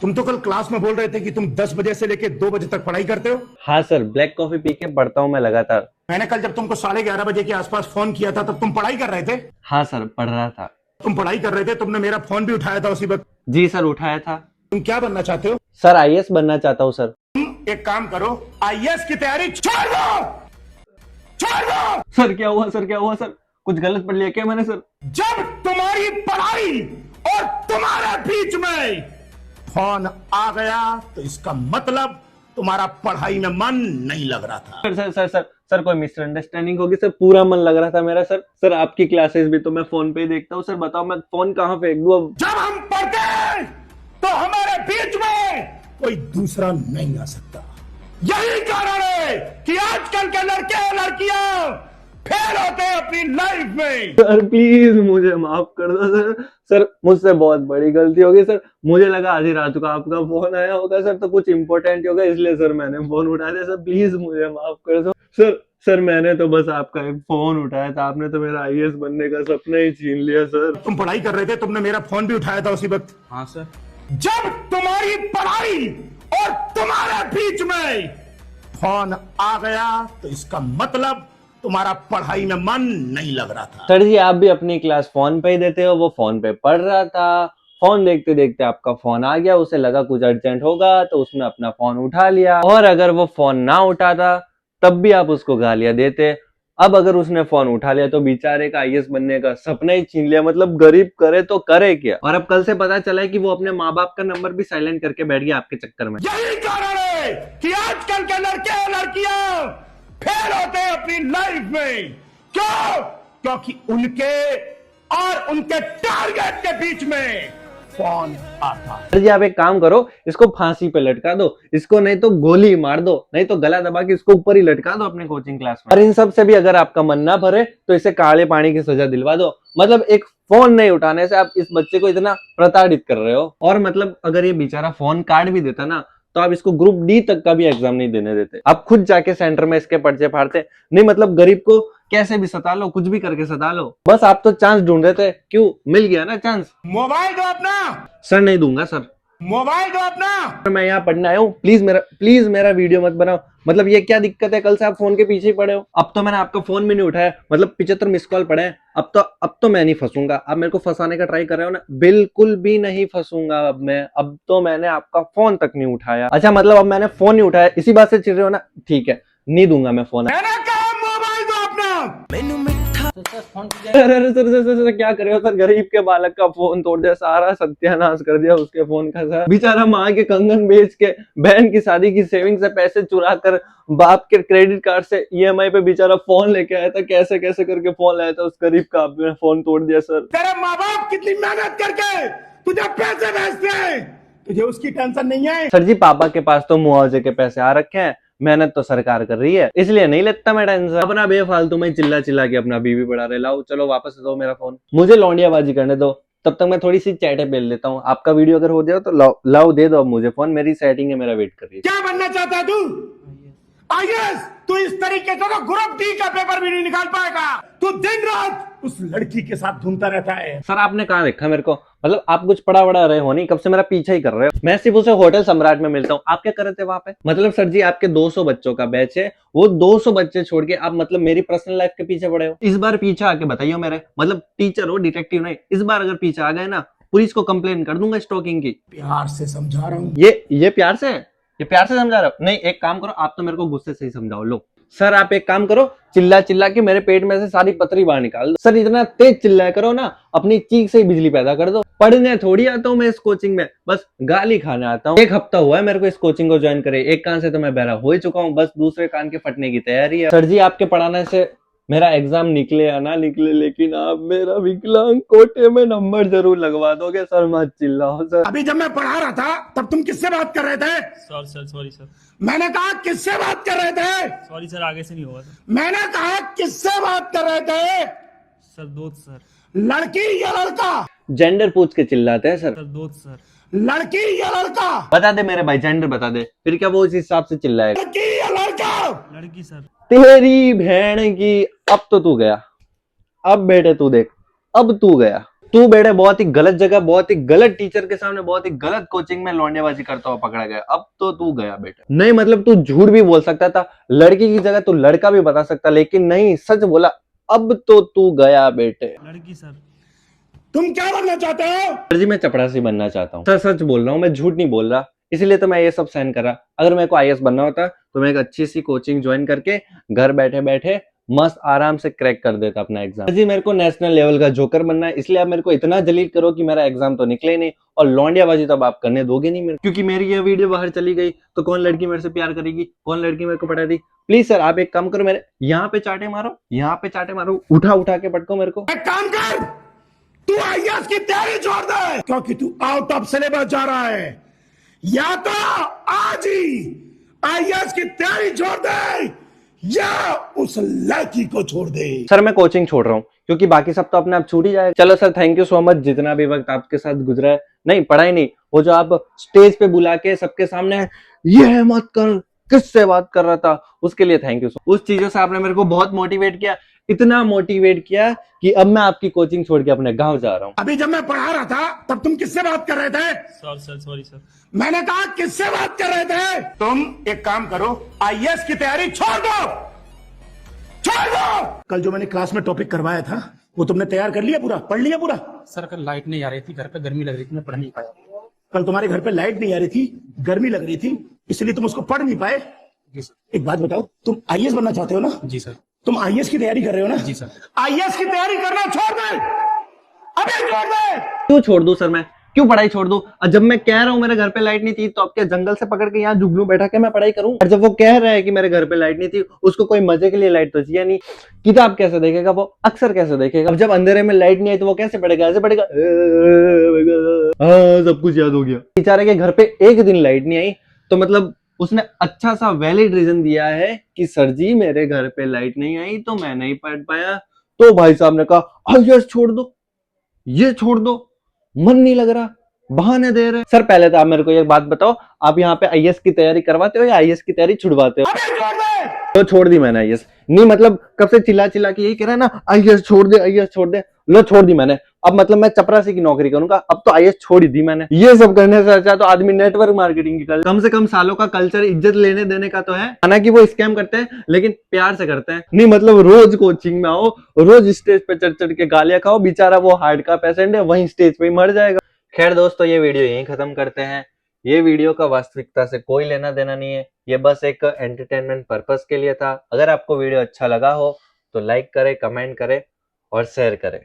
तुम तो कल क्लास में बोल रहे थे कि तुम 10 बजे से लेके 2 बजे तक पढ़ाई करते हो। हाँ सर, ब्लैक कॉफी पी के पढ़ता हूँ मैं लगातार। मैंने कल जब तुमको 11:30 बजे के आसपास फोन किया था तब तुम पढ़ाई कर रहे थे। हाँ सर, पढ़ रहा था। तुम पढ़ाई कर रहे थे, तुमने मेरा फोन भी उठाया था उसी वक्त। जी सर, उठाया था। तुम क्या बनना चाहते हो? सर आईएएस बनना चाहता हूँ सर। तुम एक काम करो, आईएएस की तैयारी छोड़ दो, छोड़ दो। सर क्या हुआ सर, क्या हुआ सर? कुछ गलत पढ़ लिया क्या मैंने सर? जब तुम्हारी पढ़ाई और तुम्हारे बीच में फोन आ गया तो इसका मतलब तुम्हारा पढ़ाई में मन नहीं लग रहा था। सर कोई मिसअंडरस्टैंडिंग होगी सर, पूरा मन लग रहा था मेरा सर। सर आपकी क्लासेस भी तो मैं फोन पे ही देखता हूँ सर, बताओ मैं फोन कहाँ फेंक दूँ अब? जब हम पढ़ते हैं तो हमारे बीच में कोई दूसरा नहीं आ सकता। यही कारण है कि आजकल के लड़के लड़कियां फेल होते हैं अपनी लाइफ में। सर प्लीज मुझे माफ कर दो सर। सर मुझसे बहुत बड़ी गलती हो गई सर। मुझे लगा आधी रात को आपका फोन आया होगा सर, तो कुछ इंपॉर्टेंट होगा इसलिए सर मैंने फोन उठा दिया। सर प्लीज मुझे माफ कर दो सर मैंने तो बस आपका एक फोन उठाया था, आपने तो मेरा आईएएस बनने का सपना ही छीन लिया सर। तुम पढ़ाई कर रहे थे, तुमने मेरा फोन भी उठाया था उसी वक्त। हाँ सर। जब तुम्हारी पढ़ाई और तुम्हारे बीच में फोन आ गया तो इसका मतलब तुम्हारा पढ़ाई में मन नहीं लग रहा था। सर जी आप भी अपनी क्लास फोन पे ही देते हो, वो फोन पे पढ़ रहा था, फोन देखते देखते आपका फोन आ गया, उसे लगा कुछ अर्जेंट होगा तो उसने अपना फोन उठा लिया। और अगर वो फोन ना उठाता तब भी आप उसको गालियां देते। अब अगर उसने फोन उठा लिया तो बेचारे का आईएएस बनने का सपना ही छीन लिया। मतलब गरीब करे तो करे क्या। और अब कल से पता चला है कि वो अपने माँ बाप का नंबर भी साइलेंट करके बैठ गया आपके चक्कर में। यही कारण है कि आजकल के लड़के लड़कियां फेल होते हैं अपनी लाइफ में। क्यों? क्योंकि उनके और उनके टारगेट के बीच में फोन आता। सर जी आप एक काम करो, इसको फांसी पे लटका दो, इसको नहीं तो गोली मार दो, नहीं तो गला दबा के इसको ऊपर ही लटका दो अपने कोचिंग क्लास में। और इन सब से भी अगर आपका मन ना भरे तो इसे काले पानी की सजा दिलवा दो। मतलब एक फोन नहीं उठाने से आप इस बच्चे को इतना प्रताड़ित कर रहे हो। और मतलब अगर ये बेचारा फोन काट भी देता ना तो आप इसको ग्रुप डी तक का भी एग्जाम नहीं देने देते। आप खुद जाके सेंटर में इसके पर्चे फाड़ते। नहीं मतलब गरीब को कैसे भी सता लो, कुछ भी करके सता लो, बस आप तो चांस ढूंढ रहे थे। क्यों? मिल गया ना चांस। मोबाइल दो अपना। सर नहीं दूंगा सर। मोबाइल दो अपना। मैं यहाँ पढ़ने आया हूँ, प्लीज मेरा वीडियो मत बनाओ। मतलब ये क्या दिक्कत है, कल से आप फोन के पीछे ही पड़े हो। अब तो मैंने आपका फोन भी नहीं उठाया, मतलब 75 मिस कॉल पड़े हैं। अब तो मैं नहीं फंसूंगा। आप मेरे को फंसाने का ट्राई कर रहे हो ना, बिल्कुल भी नहीं फंसूंगा अब मैं। अब तो मैंने आपका फोन तक नहीं उठाया। अच्छा मतलब अब मैंने फोन नहीं उठाया, इसी बात से चिढ़ रहे हो ना? ठीक है, नहीं दूंगा मैं फोन। मैंने कहा मोबाइल दो अपना। सर क्या करे हो सर? गरीब के बालक का फोन तोड़ दिया, सारा सत्यानाश कर दिया उसके फोन का सर। बेचारा माँ के कंगन बेच के, बहन की शादी की सेविंग से पैसे चुरा कर, बाप के क्रेडिट कार्ड से ईएमआई पे बेचारा फोन लेके आया था। कैसे कैसे करके फोन लाया था उस गरीब का, आपने फोन तोड़ दिया सर। तेरे माँ बाप कितनी मेहनत करके तुझे पैसे भेजते हैं, तुझे उसकी टेंशन नहीं है। सर जी पापा के पास तो मुआवजे के पैसे आ रखे हैं, मेहनत तो सरकार कर रही है, इसलिए नहीं लेता मैं टेंशन। अपना बेफालतू में चिल्ला चिल्ला के अपना बीवी बढ़ा रहे। लाओ चलो वापस दो मेरा फोन, मुझे लौंडियाबाजी करने दो, तब तक मैं थोड़ी सी चैटे बेल लेता हूँ। आपका वीडियो अगर हो जाए तो लाओ दे दो अब मुझे फोन, मेरी सेटिंग है, मेरा वेट कर रही है। क्या बनना चाहता है तू? आईएएस। तू इस तरीके से तो ग्रुप डी का पेपर भी नहीं निकाल पाएगा। तू दिन रात उस लड़की के साथ घूमता रहता है। सर आपने कहाँ देखा मेरे को? मतलब आप कुछ पढ़ा वढ़ा रहे हो नहीं, कब से मेरा पीछा ही कर रहे हो। मैं सिर्फ उसे होटल सम्राट में मिलता हूँ, आप क्या कर रहे थे वहां पे? मतलब सर जी आपके 200 बच्चों का बैच है, वो 200 बच्चे छोड़ के आप मतलब मेरी पर्सनल लाइफ के पीछे पड़े हो। इस बार पीछे आके बताइए मेरे, मतलब टीचर हो डिटेक्टिव नहीं, इस बार अगर पीछे आ गए ना पुलिस को कंप्लेन कर दूंगा स्टॉकिंग की। प्यार से समझा रहा हूँ। ये प्यार से है? ये प्यार से समझा रहा हो? नहीं एक काम करो, आप तो मेरे को गुस्से से ही समझाओ। लो सर आप एक काम करो, चिल्ला चिल्ला के मेरे पेट में से सारी पथरी बाहर निकाल दो। सर इतना तेज चिल्लाया करो ना, अपनी चीख से ही बिजली पैदा कर दो। पढ़ने थोड़ी आता हूँ मैं इस कोचिंग में, बस गाली खाने आता हूँ। 1 हफ्ता हुआ है मेरे को इस कोचिंग को ज्वाइन करे, एक कान से तो मैं बहरा हो ही चुका हूँ, बस दूसरे कान के फटने की तैयारी है। सर जी आपके पढ़ाने से मेरा एग्जाम निकले या ना निकले, लेकिन आप मेरा विकलांग कोटे में नंबर जरूर लगवा दोगे। सर मत चिल्लाओ सर। अभी जब मैं पढ़ा रहा था तब तुम किससे बात कर रहे थे? Sorry sir. मैंने कहा किससे बात कर रहे थे? सॉरी सर, आगे से नहीं होगा सर। मैंने कहा किससे बात कर रहे थे? सर दोस्त सर। लड़की या लड़का? जेंडर पूछ के चिल्लाते हैं सर। सर दोस्त सर। लड़की या लड़का? बता दे मेरे भाई, जेंडर बता दे, फिर क्या वो इस हिसाब से चिल्लाएगा। लड़की या लड़का? लड़की सर। तेरी बहन की, अब तो तू गया। अब बेटे तू देख, अब तू गया। तू बेटे बहुत ही गलत जगह, बहुत ही गलत टीचर के सामने, बहुत ही गलत कोचिंग में लौंडेबाजी करता हुआ पकड़ा गया। अब तो तू गया बेटे। नहीं मतलब तू झूठ भी बोल सकता था, लड़की की जगह तू लड़का भी बता सकता, लेकिन नहीं, सच बोला। अब तो तू गया बेटे। लड़की सर। तुम क्या बनना चाहते हो? सर जी मैं चपरासी बनना चाहता हूँ। सर सच बोल रहा हूँ, मैं झूठ नहीं बोल रहा, इसलिए तो मैं ये सब सहन कर रहा। अगर मेरे को आईएएस बनना होता तो मैं एक अच्छी सी कोचिंग ज्वाइन करके घर बैठे बैठे मस्त आराम से क्रैक कर देता अपना एग्जाम। सर जी मेरे को नेशनल लेवल का जोकर बनना है, इसलिए आप मेरे को इतना जलील करो कि मेरा एग्जाम तो निकले नहीं, और लौंडियाबाजी तो अब आप करने दोगे नहीं मेरे, क्योंकि मेरी ये वीडियो बाहर चली गई तो कौन लड़की मेरे से प्यार करेगी, कौन लड़की मेरे को पटा दी। प्लीज सर आप एक काम करो, मेरे यहाँ पे चाटे मारो, यहाँ पे चाटे मारो, उठा उठा के पटको मेरे को। एक काम कर, तू आईएएस की तैयारी छोड़ दे, क्योंकि तू आउट ऑफ सिलेबस जा रहा है। या तो आज ही आईएएस की तैयारी छोड़ दे, या उस लड़की को छोड़ दे। सर मैं कोचिंग छोड़ रहा हूँ, क्योंकि बाकी सब तो अपने आप छूट ही जाए। चलो sir thank you so much, जितना भी वक्त आपके साथ गुजरा है। नहीं पढ़ाई नहीं, वो जो आप स्टेज पे बुला के सबके सामने ये मत कर, किससे बात कर रहा था, उसके लिए थैंक यू। उस चीजों से आपने मेरे को बहुत मोटिवेट किया, इतना मोटिवेट किया कि अब मैं आपकी कोचिंग छोड़ के अपने गांव जा रहा हूँ। अभी जब मैं पढ़ा रहा था तब तुम किससे बात कर रहे थे? Sorry sir. मैंने कहा किससे बात कर रहे थे? तुम एक काम करो, आईएएस की तैयारी छोड़ दो, छोड़ दो। कल जो मैंने क्लास में टॉपिक करवाया था वो तुमने तैयार कर लिया पूरा, पढ़ लिया पूरा? सर कल लाइट नहीं आ रही थी, घर पे गर्मी लग रही थी, मैं पढ़ नहीं पाया। कल तुम्हारे घर पे लाइट नहीं आ रही थी, गर्मी लग रही थी, इसलिए तुम उसको पढ़ नहीं पाए। जी सर। एक बात बताओ, तुम आईएएस बनना चाहते हो ना? जी सर। तुम आईएएस की तैयारी कर रहे हो ना? जी सर। आईएएस की तैयारी करना छोड़ दे, अबे छोड़ दे। क्यों छोड़ दूं सर, मैं क्यों पढ़ाई छोड़ दूं? और जब मैं कह रहा हूँ मेरे घर पे लाइट नहीं थी, तो अब क्या जंगल से पकड़ के यहाँ जुगनू बैठा के मैं पढ़ाई करूं? और जब वो कह रहा है कि मेरे घर पे लाइट नहीं थी, उसको कोई मजे के लिए लाइट तो चाहिए नहीं। किताब कैसे देखेगा वो, अक्सर कैसे देखेगा? अब जब अंधेरे में लाइट नहीं आई तो वो कैसे पढ़ेगा? ऐसे पढ़ेगा, हाँ सब कुछ याद हो गया। बेचारे के घर पे एक दिन लाइट नहीं आई, तो मतलब उसने अच्छा सा वैलिड रीजन दिया है कि सर जी मेरे घर पे लाइट नहीं आई तो मैं नहीं पढ़ पाया। तो भाई साहब ने कहा आईएएस छोड़ दो, ये छोड़ दो, मन नहीं लग रहा, बहाने दे रहे। सर पहले तो आप मेरे को एक बात बताओ, आप यहाँ पे आईएएस की तैयारी करवाते हो या आईएएस की तैयारी छुड़वाते हो? अबे छोड़ दे। तो छोड़ दी मैंने आईएएस। नहीं मतलब कब से चिल्ला चिल्ला के यही कह रहा है ना, आईएएस छोड़ दे, आईएएस छोड़ दे। लो छोड़ दी मैंने। अब मतलब मैं चपरासी की नौकरी करूंगा, अब तो आईएएस छोड़ ही दी मैंने। ये सब करने से अच्छा तो आदमी नेटवर्क मार्केटिंग की कर, कम से कम सालों का कल्चर इज्जत लेने देने का तो है। हालांकि वो स्कैम करते हैं लेकिन प्यार से करते हैं। नहीं मतलब रोज कोचिंग में आओ, रोज स्टेज पे चढ़ चढ़ के गालियां खाओ, बेचारा वो हार्ट का पेशेंट है, वहीं स्टेज पे ही मर जाएगा। खैर दोस्तों ये वीडियो यहीं खत्म करते हैं। ये वीडियो का वास्तविकता से कोई लेना देना नहीं है, ये बस एक एंटरटेनमेंट पर्पस के लिए था। अगर आपको वीडियो अच्छा लगा हो तो लाइक करें, कमेंट करें और शेयर करें।